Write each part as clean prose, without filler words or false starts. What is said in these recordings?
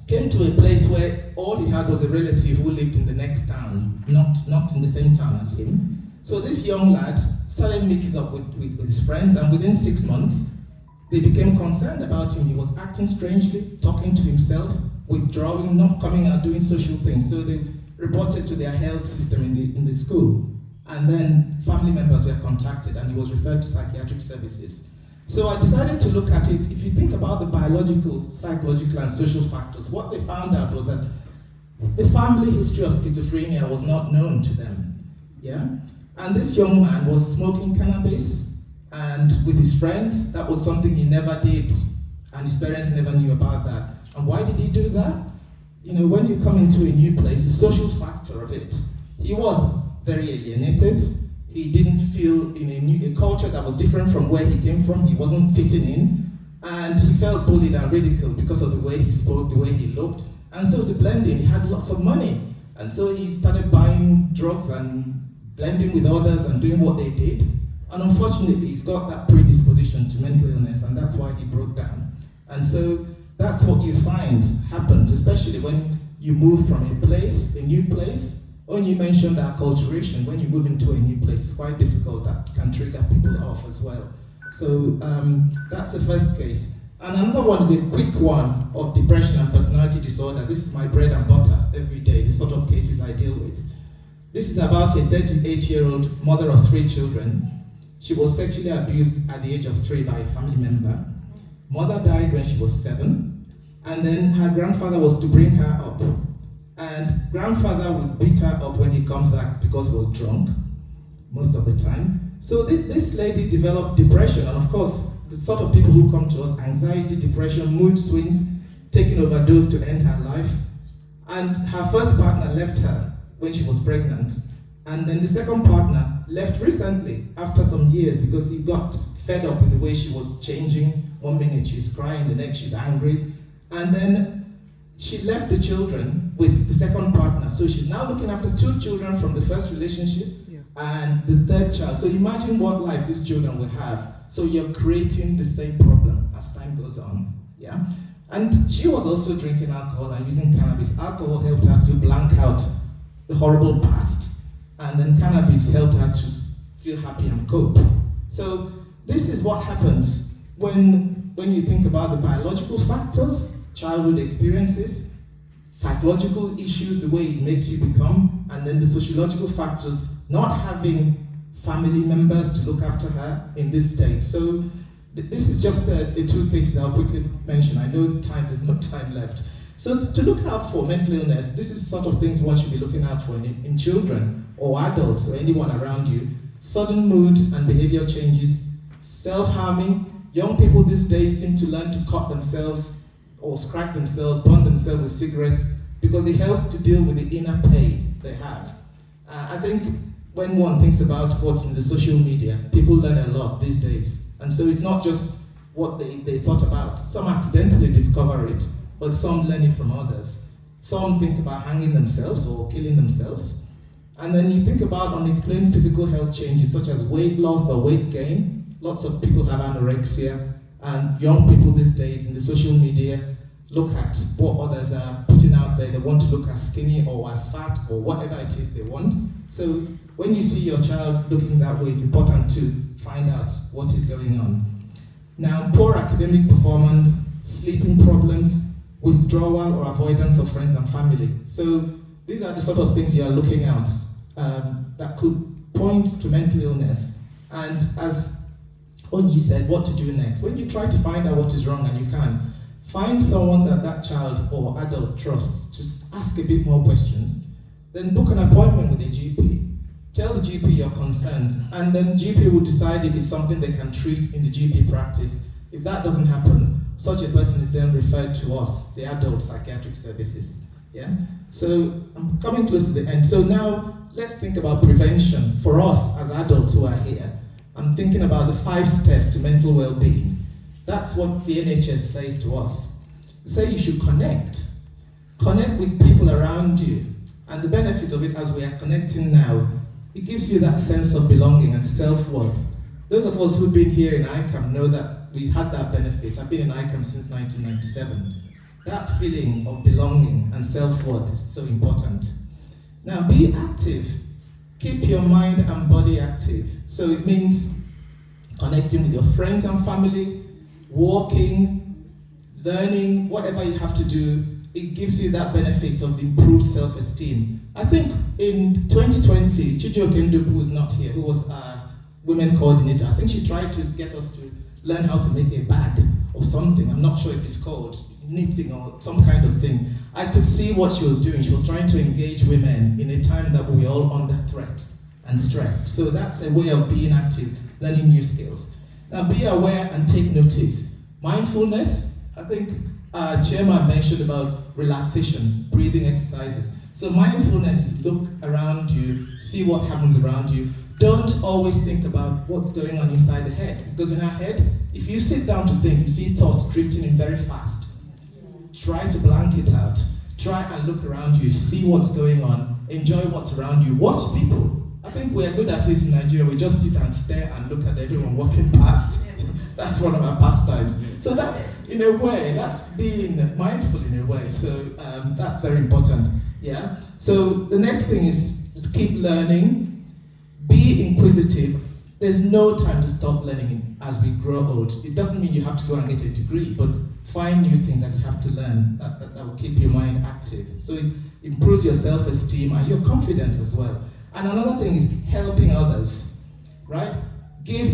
came to a place where all he had was a relative who lived in the next town, not in the same town as him. So this young lad started mixing up with his friends, and within 6 months, they became concerned about him. He was acting strangely, talking to himself, withdrawing, not coming out, doing social things. So they reported to their health system in the school. And then family members were contacted, and he was referred to psychiatric services. So I decided to look at it. If you think about the biological, psychological, and social factors, what they found out was that the family history of schizophrenia was not known to them. Yeah? And this young man was smoking cannabis, and with his friends, that was something he never did, and his parents never knew about that. And why did he do that? You know, when you come into a new place, the social factor of it, he was very alienated. He didn't feel in a culture that was different from where he came from. He wasn't fitting in, and he felt bullied and ridiculed because of the way he spoke, the way he looked. And so to blend in, he had lots of money, and so he started buying drugs and blending with others and doing what they did. And unfortunately, he's got that predisposition to mental illness, and that's why he broke down. And so that's what you find happens, especially when you move from a place, a new place. When you mentioned acculturation, when you move into a new place, it's quite difficult. That can trigger people off as well. So that's the first case. And another one is a quick one of depression and personality disorder. This is my bread and butter every day, the sort of cases I deal with. This is about a 38-year-old mother of 3 children. She was sexually abused at the age of 3 by a family member. Mother died when she was 7, and then her grandfather was to bring her up. And grandfather would beat her up when he comes back because he was drunk most of the time. So this lady developed depression, and of course, the sort of people who come to us, anxiety, depression, mood swings, taking overdose to end her life. And her first partner left her when she was pregnant. And then the second partner left recently, after some years, because he got fed up with the way she was changing. One minute she's crying, the next she's angry. And then she left the children with the second partner. So she's now looking after 2 children from the first relationship and the 3rd child. So imagine what life these children will have. So you're creating the same problem as time goes on. Yeah. And she was also drinking alcohol and using cannabis. Alcohol helped her to blank out the horrible past, and then cannabis helped her to feel happy and cope. So this is what happens when you think about the biological factors, childhood experiences, psychological issues, the way it makes you become, and then the sociological factors, not having family members to look after her in this state. So this is just the 2 cases I'll quickly mention. I know there's no time left. So to look out for mental illness, this is sort of things one should be looking out for in children or adults or anyone around you. Sudden mood and behavior changes, self-harming. Young people these days seem to learn to cut themselves or scratch themselves, burn themselves with cigarettes, because it helps to deal with the inner pain they have. I think when one thinks about what's in the social media, people learn a lot these days. And so it's not just what they thought about. Some accidentally discover it, but some learn it from others. Some think about hanging themselves or killing themselves. And then you think about unexplained physical health changes such as weight loss or weight gain. Lots of people have anorexia, and young people these days in the social media look at what others are putting out there. They want to look as skinny or as fat or whatever it is they want. So when you see your child looking that way, it's important to find out what is going on. Now, poor academic performance, sleeping problems, withdrawal or avoidance of friends and family. So these are the sort of things you are looking at that could point to mental illness. And as Onyi said, what to do next. When you try to find out what is wrong, and you can, find someone that child or adult trusts, just ask a bit more questions, then book an appointment with a GP. Tell the GP your concerns, and then GP will decide if it's something they can treat in the GP practice. If that doesn't happen, such a person is then referred to us, the adult psychiatric services. Yeah. So I'm coming close to the end. So now let's think about prevention for us as adults who are here. I'm thinking about the 5 steps to mental well-being. That's what the NHS says to us. They say you should connect with people around you. And the benefit of it, as we are connecting now, it gives you that sense of belonging and self-worth. Those of us who've been here in ICAM know that we had that benefit. I've been in ICAM since 1997. that feeling of belonging and self-worth is so important. Now, be active. Keep your mind and body active. So it means connecting with your friends and family, walking, learning, whatever you have to do. It gives you that benefit of improved self-esteem. I think in 2020, Chijioke Ndubu, who is not here, who was our women coordinator, I think she tried to get us to learn how to make a bag or something. I'm not sure if it's called knitting or some kind of thing. I could see what she was doing. She was trying to engage women in a time that we were all under threat and stressed. So that's a way of being active, learning new skills. Now be aware and take notice. Mindfulness, I think Chairman mentioned about relaxation, breathing exercises. So mindfulness is look around you, see what happens around you. Don't always think about what's going on inside the head, because in our head, if you sit down to think, you see thoughts drifting in very fast. Try to blank it out. Try and look around you, see what's going on, enjoy what's around you, watch people. I think we're good at it in Nigeria. We just sit and stare and look at everyone walking past. That's one of our pastimes. So that's, in a way, that's being mindful in a way. So that's very important. Yeah. So the next thing is keep learning, be inquisitive. There's no time to stop learning as we grow old. It doesn't mean you have to go and get a degree, but find new things that you have to learn that will keep your mind active. So it improves your self-esteem and your confidence as well. And another thing is helping others, right? Give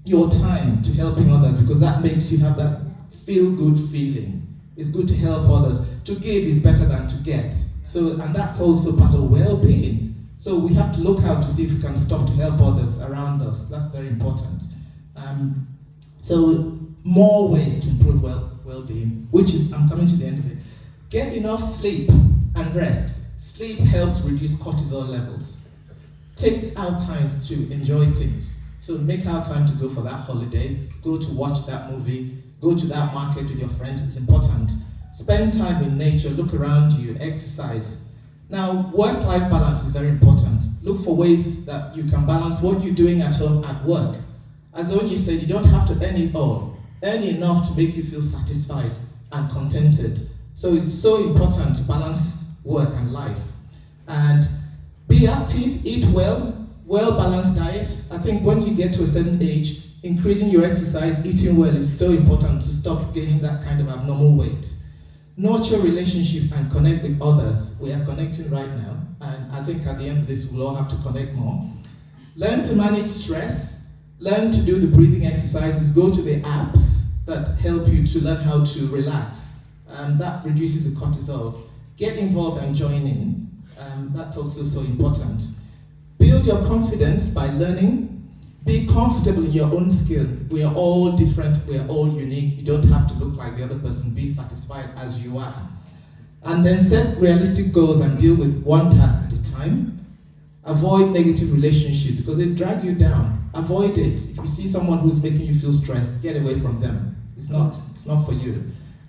your time to helping others, because that makes you have that feel-good feeling. It's good to help others. To give is better than to get. So, and that's also part of well-being. So we have to look out to see if we can stop to help others around us. That's very important. So more ways to improve well-being, which is, I'm coming to the end of it. Get enough sleep and rest. Sleep helps reduce cortisol levels. Take out times to enjoy things. So make out time to go for that holiday, go to watch that movie, go to that market with your friend. It's important. Spend time in nature, look around you, exercise. Now, work-life balance is very important. Look for ways that you can balance what you're doing at home at work. As Onyi said, you don't have to earn it all. Earn enough to make you feel satisfied and contented. So it's so important to balance work and life. And be active, eat well, well-balanced diet. I think when you get to a certain age, increasing your exercise, eating well is so important to stop gaining that kind of abnormal weight. Nurture relationship and connect with others. We are connecting right now, and I think at the end of this, we'll all have to connect more. Learn to manage stress. Learn to do the breathing exercises. Go to the apps that help you to learn how to relax. That reduces the cortisol. Get involved and join in. That's also so important. Build your confidence by learning. Be comfortable in your own skill. We are all different. We are all unique. You don't have to look like the other person. Be satisfied as you are. And then set realistic goals and deal with one task at a time. Avoid negative relationships because they drag you down. Avoid it. If you see someone who's making you feel stressed, get away from them. It's not for you.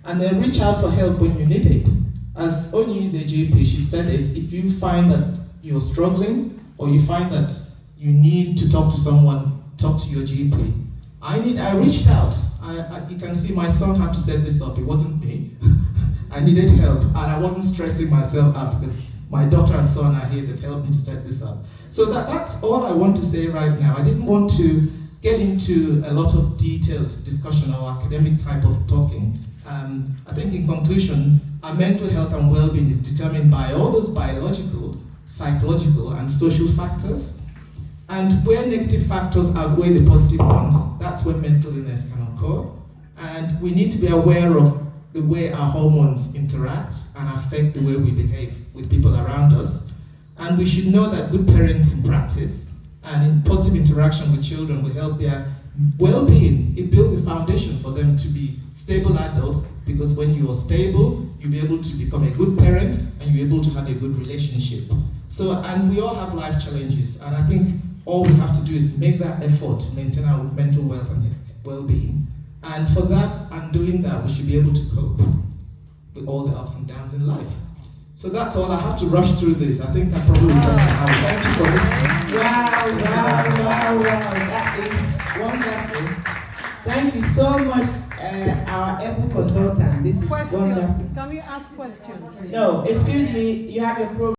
And then reach out for help when you need it. As Onyi is a GP, she said it, if you find that you're struggling or you find that you need to talk to someone, talk to your GP. I reached out. You can see my son had to set this up. It wasn't me. I needed help, and I wasn't stressing myself out because my daughter and son are here. They've helped me to set this up. So that's all I want to say right now. I didn't want to get into a lot of detailed discussion or academic type of talking. I think in conclusion, our mental health and well-being is determined by all those biological, psychological, and social factors. And where negative factors outweigh the positive ones, that's when mental illness can occur. And we need to be aware of the way our hormones interact and affect the way we behave with people around us. And we should know that good parenting practice and in positive interaction with children will help their well-being. It builds a foundation for them to be stable adults, because when you are stable, you'll be able to become a good parent and you're able to have a good relationship. So, and we all have life challenges, and I think all we have to do is make that effort to maintain our mental wealth and well-being. And for that, and doing that, we should be able to cope with all the ups and downs in life. So that's all. I have to rush through this. I think I probably spent an hour. Thank you for listening. Wow. That is wonderful. Thank you so much. our Apple consultant. This is wonderful. Can we ask questions? No, excuse me, you have your program.